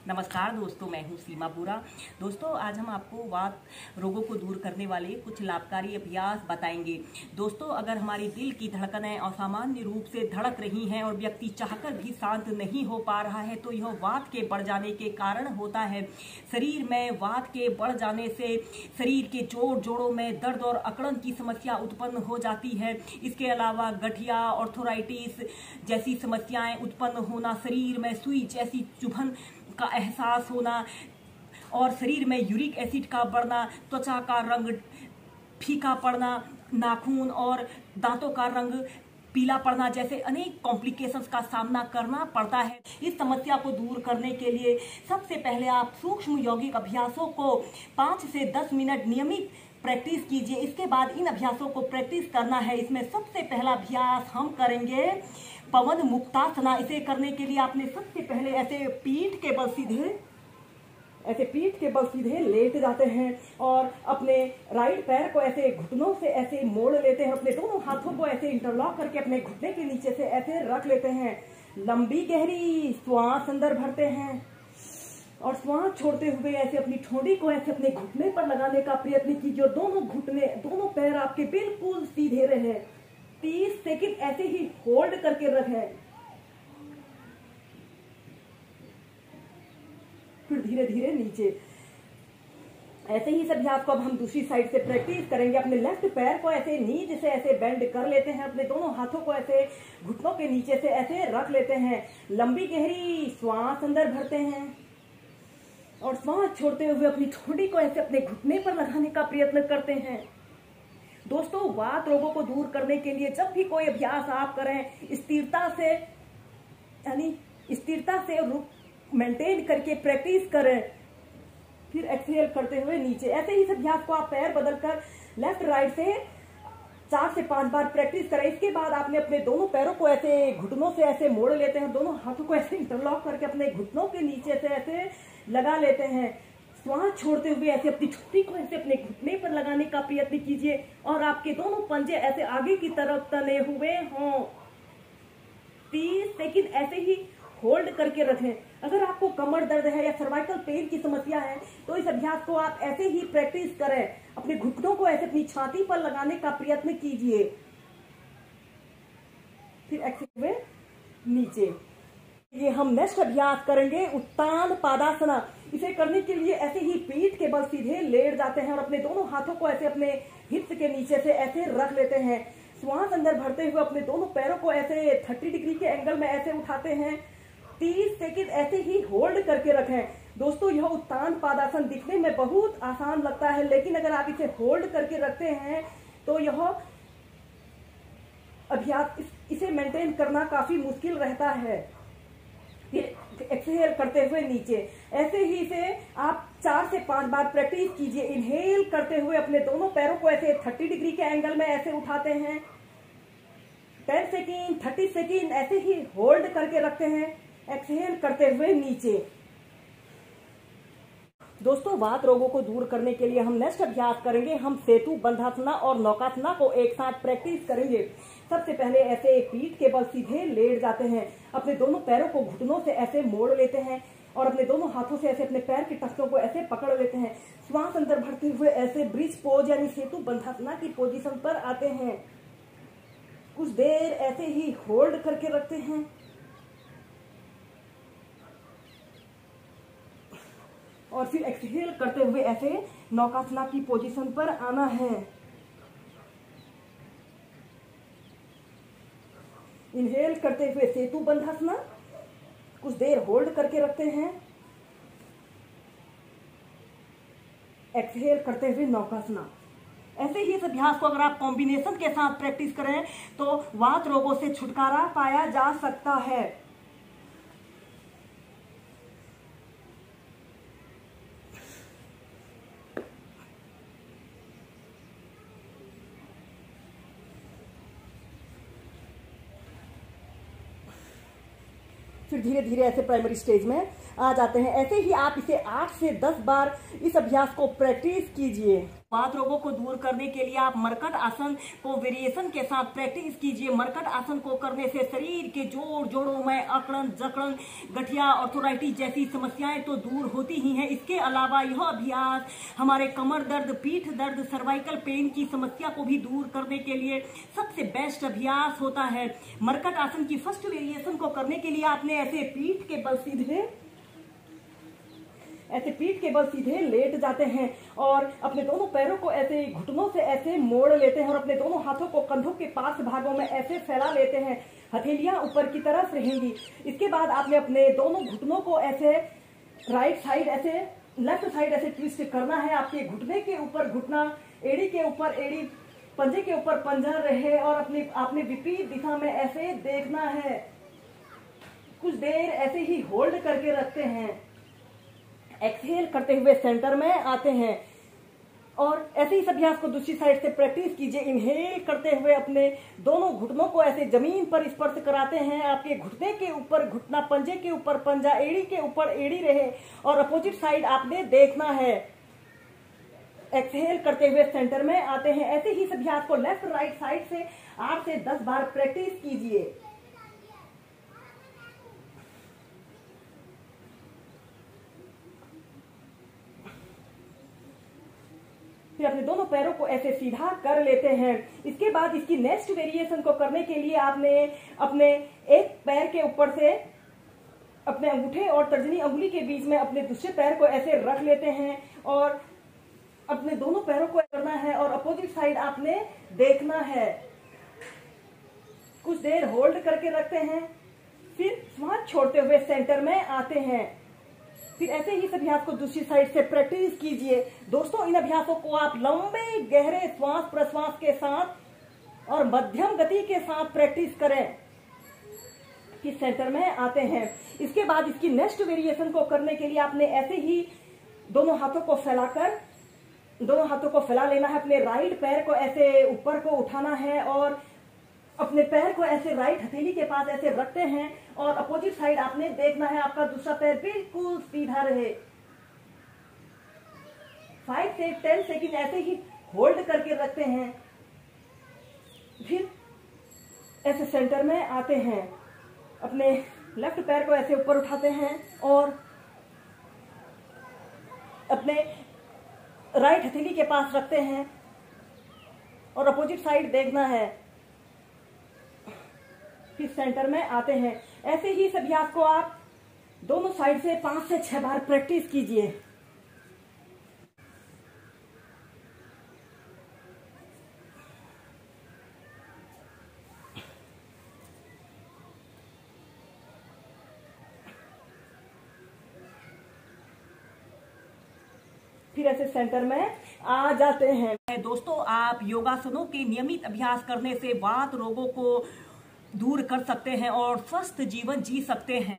नमस्कार दोस्तों, मैं हूं सीमा बुरा। दोस्तों, आज हम आपको वात रोगों को दूर करने वाले कुछ लाभकारी अभ्यास बताएंगे। दोस्तों, अगर हमारी दिल की धड़कनें असामान्य रूप से धड़क रही हैं और व्यक्ति चाहकर भी शांत नहीं हो पा रहा है तो यह वात के बढ़ जाने के कारण होता है। शरीर में वात के बढ़ जाने से शरीर के जोड़ों में दर्द और अकड़न की समस्या उत्पन्न हो जाती है। इसके अलावा गठिया, आर्थराइटिस जैसी समस्याएं उत्पन्न होना, शरीर में सुई जैसी चुभन का एहसास होना और शरीर में यूरिक एसिड का बढ़ना, त्वचा का रंग फीका पड़ना, नाखून और दांतों का रंग पीला पड़ना जैसे अनेक कॉम्प्लिकेशंस का सामना करना पड़ता है। इस समस्या को दूर करने के लिए सबसे पहले आप सूक्ष्म यौगिक अभ्यासों को 5 से 10 मिनट नियमित प्रैक्टिस कीजिए। इसके बाद इन अभ्यासों को प्रैक्टिस करना है। इसमें सबसे पहला अभ्यास हम करेंगे पवन मुक्तासना। इसे करने के लिए आपने सबसे पहले ऐसे पीठ के बल सीधे लेट जाते हैं और अपने राइट पैर को ऐसे घुटनों से ऐसे मोड़ लेते हैं। अपने दोनों हाथों को ऐसे इंटरलॉक करके अपने घुटने के नीचे से ऐसे रख लेते हैं। लंबी गहरी श्वास अंदर भरते हैं और श्वास छोड़ते हुए ऐसे अपनी ठोड़ी को ऐसे अपने घुटने पर लगाने का प्रयत्न कीजिए। दोनों पैर आपके बिल्कुल सीधे रहे। 30 सेकंड ऐसे ही होल्ड करके रखें, फिर धीरे धीरे नीचे। ऐसे ही इस अभ्यास को अब हम दूसरी साइड से प्रैक्टिस करेंगे। अपने लेफ्ट पैर को ऐसे नीचे से ऐसे बेंड कर लेते हैं। अपने दोनों हाथों को ऐसे घुटनों के नीचे से ऐसे रख लेते हैं। लंबी गहरी श्वास अंदर भरते हैं और श्वास छोड़ते हुए अपनी ठोड़ी को ऐसे अपने घुटने पर लगाने का प्रयत्न करते हैं। दोस्तों, वात रोगों को दूर करने के लिए जब भी कोई अभ्यास आप करें, स्थिरता से मेंटेन करके प्रैक्टिस करें। फिर एक्सहेल करते हुए नीचे। ऐसे ही इस अभ्यास को आप पैर बदलकर लेफ्ट राइट से 4 से 5 बार प्रैक्टिस करें। इसके बाद आपने अपने दोनों पैरों को ऐसे घुटनों से ऐसे मोड़ लेते हैं। दोनों हाथों को ऐसे इंटरलॉक करके अपने घुटनों के नीचे से ऐसे लगा लेते हैं। श्वास छोड़ते हुए ऐसे अपनी छुट्टी को ऐसे अपने घुटने पर लगाने का प्रयत्न कीजिए और आपके दोनों पंजे ऐसे आगे की तरफ तने हुए हों। 30 सेकंड ऐसे ही होल्ड करके रखें। अगर आपको कमर दर्द है या सर्वाइकल पेन की समस्या है तो इस अभ्यास को आप ऐसे ही प्रैक्टिस करें। अपने घुटनों को ऐसे अपनी छाती पर लगाने का प्रयत्न कीजिए, फिर एक्सहेल हुए नीचे। ये हम नेक्स्ट अभ्यास करेंगे उत्तान पादासना। इसे करने के लिए ऐसे ही पीठ के बल सीधे लेट जाते हैं और अपने दोनों हाथों को ऐसे अपने हिप्स के नीचे से ऐसे रख लेते हैं। श्वास अंदर भरते हुए अपने दोनों पैरों को ऐसे 30 डिग्री के एंगल में ऐसे उठाते हैं। 30 सेकंड ऐसे ही होल्ड करके रखें। दोस्तों, यह उत्तान पादासन दिखने में बहुत आसान लगता है, लेकिन अगर आप इसे होल्ड करके रखते हैं तो यह अभ्यास इसे मेंटेन करना काफी मुश्किल रहता है। फिर एक्सहेल करते हुए नीचे। ऐसे ही इसे आप 4 से 5 बार प्रैक्टिस कीजिए। इनहेल करते हुए अपने दोनों पैरों को ऐसे 30 डिग्री के एंगल में ऐसे उठाते हैं। 10 सेकेंड 30 सेकेंड ऐसे ही होल्ड करके रखते हैं। एक्सहेल करते हुए नीचे। दोस्तों, वात रोगों को दूर करने के लिए हम नेक्स्ट अभ्यास करेंगे। हम सेतु बंधासना और नौकासना को एक साथ प्रैक्टिस करेंगे। सबसे पहले ऐसे पीठ के बल सीधे लेट जाते हैं। अपने दोनों पैरों को घुटनों से ऐसे मोड़ लेते हैं और अपने दोनों हाथों से ऐसे अपने पैर के टखनों को ऐसे पकड़ लेते हैं। श्वास अंदर भरते हुए ऐसे ब्रिज पोज यानी सेतु बंधासना की पोजीशन पर आते हैं। कुछ देर ऐसे ही होल्ड करके रखते हैं और फिर एक्सहेल करते हुए ऐसे नौकासना की पोजीशन पर आना है। इनहेल करते हुए सेतु बंधासना, कुछ देर होल्ड करके रखते हैं। एक्सहेल करते हुए नौकासना। ऐसे ही इस अभ्यास को अगर आप कॉम्बिनेशन के साथ प्रैक्टिस करें तो वात रोगों से छुटकारा पाया जा सकता है। फिर धीरे धीरे ऐसे प्राइमरी स्टेज में आ जाते हैं। ऐसे ही आप इसे 8 से 10 बार इस अभ्यास को प्रैक्टिस कीजिए। वात रोगों को दूर करने के लिए आप मरकट आसन को वेरिएशन के साथ प्रैक्टिस कीजिए। मरकट आसन को करने से शरीर के जोड़ों में अकड़न, जकड़न, गठिया, आर्थराइटिस जैसी समस्याएं तो दूर होती ही हैं। इसके अलावा यह अभ्यास हमारे कमर दर्द, पीठ दर्द, सर्वाइकल पेन की समस्या को भी दूर करने के लिए सबसे बेस्ट अभ्यास होता है। मरकट आसन की फर्स्ट वेरिएशन को करने के लिए आपने ऐसे पीठ के बल सीधे लेट जाते हैं और अपने दोनों पैरों को ऐसे घुटनों से ऐसे मोड़ लेते हैं और अपने दोनों हाथों को कंधों के पास भागों में ऐसे फैला लेते हैं। हथेलियां ऊपर की तरफ रहेंगी। इसके बाद आपने अपने दोनों घुटनों को ऐसे राइट साइड ऐसे लेफ्ट साइड ऐसे ट्विस्ट करना है। आपके घुटने के ऊपर घुटना, एड़ी के ऊपर एड़ी, पंजे के ऊपर पंजा रहे और आपने विपरीत दिशा में ऐसे देखना है। कुछ देर ऐसे ही होल्ड करके रखते हैं। एक्सहेल करते हुए सेंटर में आते हैं और ऐसे इस अभ्यास को दूसरी साइड से प्रैक्टिस कीजिए। इनहेल करते हुए अपने दोनों घुटनों को ऐसे जमीन पर स्पर्श कराते हैं। आपके घुटने के ऊपर घुटना, पंजे के ऊपर पंजा, एड़ी के ऊपर एड़ी रहे और अपोजिट साइड आपने देखना है। एक्सहेल करते हुए सेंटर में आते हैं। ऐसे ही इस अभ्यास को लेफ्ट राइट साइड से 8 से 10 बार प्रैक्टिस कीजिए। फिर अपने दोनों पैरों को ऐसे सीधा कर लेते हैं। इसके बाद इसकी नेक्स्ट वेरिएशन को करने के लिए आपने अपने एक पैर के ऊपर से अपने अंगूठे और तर्जनी अंगुली के बीच में अपने दूसरे पैर को ऐसे रख लेते हैं और अपने दोनों पैरों को करना है और अपोजिट साइड आपने देखना है। कुछ देर होल्ड करके रखते हैं, फिर श्वास छोड़ते हुए सेंटर में आते हैं। फिर ऐसे ही इस अभ्यास को दूसरी साइड से प्रैक्टिस कीजिए। दोस्तों, इन अभ्यासों को आप लंबे गहरे श्वास प्रश्वास के साथ और मध्यम गति के साथ प्रैक्टिस करें। फिर सेंटर में आते हैं। इसके बाद इसकी नेक्स्ट वेरिएशन को करने के लिए आपने ऐसे ही दोनों हाथों को फैला लेना है। अपने राइट पैर को ऐसे ऊपर को उठाना है और अपने पैर को ऐसे राइट हथेली के पास ऐसे रखते हैं और अपोजिट साइड आपने देखना है। आपका दूसरा पैर बिल्कुल सीधा रहे। 5 से 10 सेकंड ऐसे ही होल्ड करके रखते हैं। फिर ऐसे सेंटर में आते हैं। अपने लेफ्ट पैर को ऐसे ऊपर उठाते हैं और अपने राइट हथेली के पास रखते हैं और अपोजिट साइड देखना है। फिर सेंटर में आते हैं। ऐसे ही इस अभ्यास को आप दोनों साइड से 5 से 6 बार प्रैक्टिस कीजिए। फिर ऐसे सेंटर में आ जाते हैं। दोस्तों, आप योगासनों के नियमित अभ्यास करने से वात रोगों को दूर कर सकते हैं और स्वस्थ जीवन जी सकते हैं।